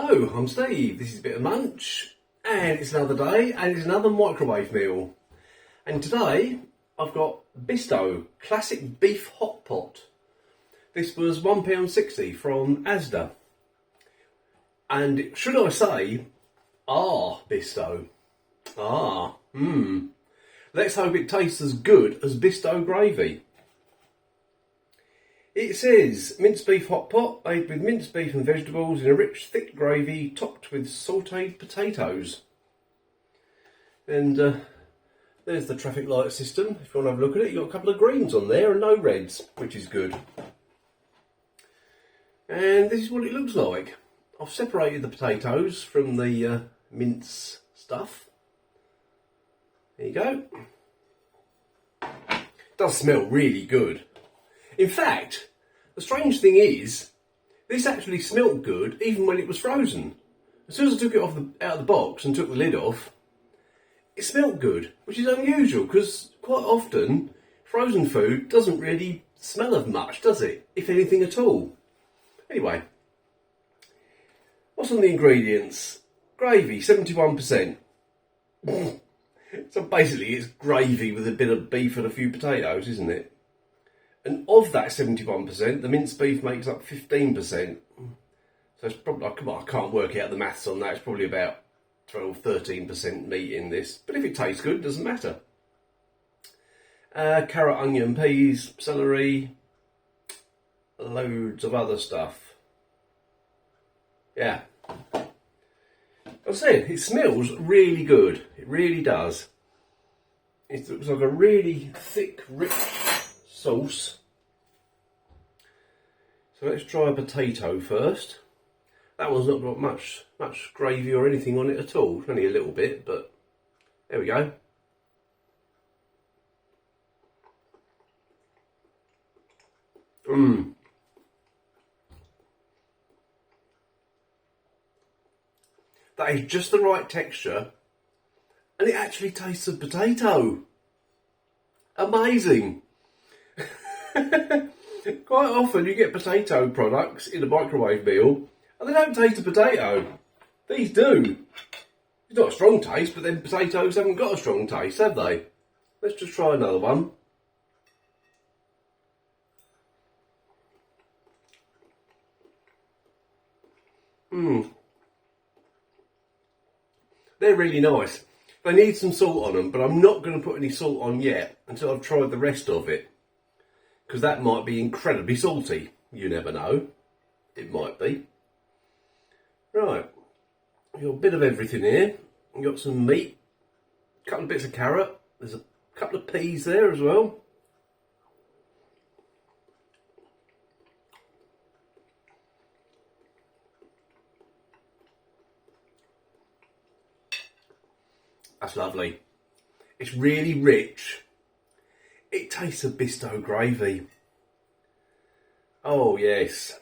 Hello, I'm Steve. This is a bit of munch, and it's another day, and it's another microwave meal. And today I've got Bisto Classic Beef Hotpot. This was £1.60 from Asda. And should I say, Bisto. Let's hope it tastes as good as Bisto gravy. It says minced beef hot pot made with minced beef and vegetables in a rich thick gravy topped with sautéed potatoes. And there's the traffic light system. If you want to have a look at it, you've got a couple of greens on there and no reds, which is good. And this is what it looks like. I've separated the potatoes from the mince stuff. There you go. It does smell really good. In fact, the strange thing is, this actually smelt good even when it was frozen. As soon as I took it out of the box and took the lid off, it smelt good, which is unusual because quite often frozen food doesn't really smell of much, does it? If anything at all. Anyway, what's on the ingredients? Gravy, 71%. So basically it's gravy with a bit of beef and a few potatoes, isn't it? And of that 71%, the minced beef makes up 15%. So it's probably, I can't work out the maths on that, it's probably about 12-13% meat in this. But if it tastes good, it doesn't matter. Carrot, onion, peas, celery, loads of other stuff. Yeah. I said, it smells really good. It really does. It looks like a really thick, rich sauce. So let's try a potato first. That one's not got much gravy or anything on it at all. Only a little bit, but there we go. That is just the right texture, and it actually tastes of potato. Amazing. Quite often you get potato products in a microwave meal and they don't taste of potato. These do. It's not a strong taste, but then potatoes haven't got a strong taste, have they? Let's just try another one. They're really nice. They need some salt on them, but I'm not going to put any salt on yet until I've tried the rest of it. Because that might be incredibly salty. You never know. It might be. Right. We've got a bit of everything here. We've got some meat. A couple of bits of carrot. There's a couple of peas there as well. That's lovely. It's really rich. It tastes of Bisto gravy. Oh yes.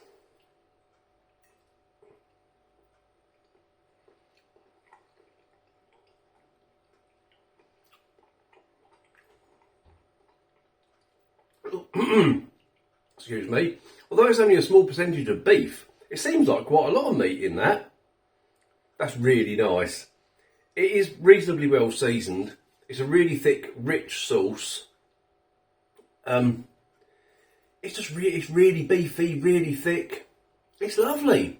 Excuse me. Although it's only a small percentage of beef, it seems like quite a lot of meat in that. That's really nice. It is reasonably well seasoned. It's a really thick, rich sauce. It's really beefy, really thick. It's lovely.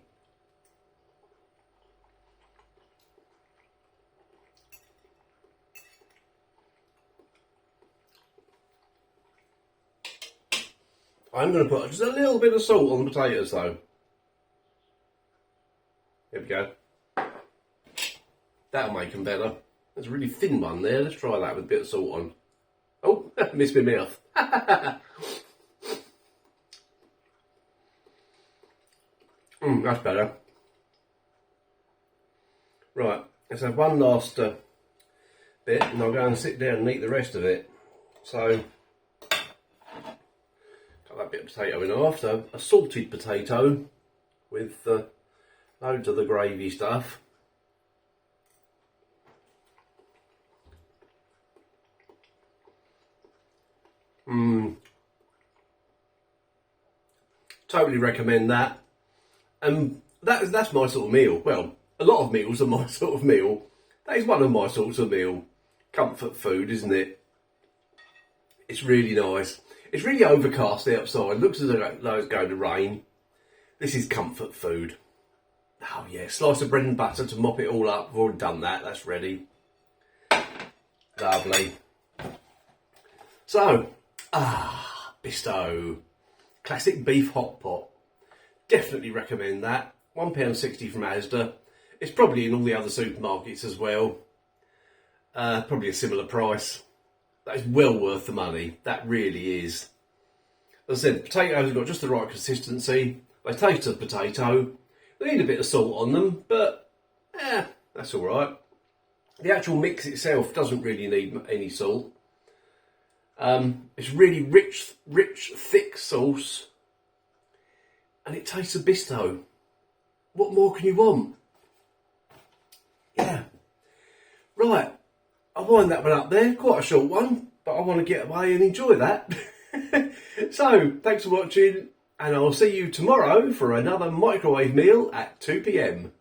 I'm going to put just a little bit of salt on the potatoes though. There we go. That'll make them better. There's a really thin one there. Let's try that with a bit of salt on. Oh, missed my mouth. That's better. Right, let's have one last bit and I'll go and sit down and eat the rest of it. So, cut that bit of potato in half. So, a salted potato with loads of the gravy stuff. Totally recommend that. And that's my sort of meal. Well, a lot of meals are my sort of meal. That is one of my sorts of meal. Comfort food, isn't it? It's really nice. It's really overcast outside. Looks as though it's going to rain. This is comfort food. Oh yeah, slice of bread and butter to mop it all up. I've already done that. That's ready. Lovely. So, Bisto. Classic beef hot pot. Definitely recommend that. £1.60 from Asda. It's probably in all the other supermarkets as well. Probably a similar price. That is well worth the money. That really is. As I said, potatoes have got just the right consistency. They taste of potato. They need a bit of salt on them, but that's all right. The actual mix itself doesn't really need any salt. It's really rich, thick sauce. And it tastes of Bisto. What more can you want? Yeah. Right. I'll wind that one up there. Quite a short one, but I want to get away and enjoy that. So, thanks for watching, and I'll see you tomorrow for another microwave meal at 2 p.m.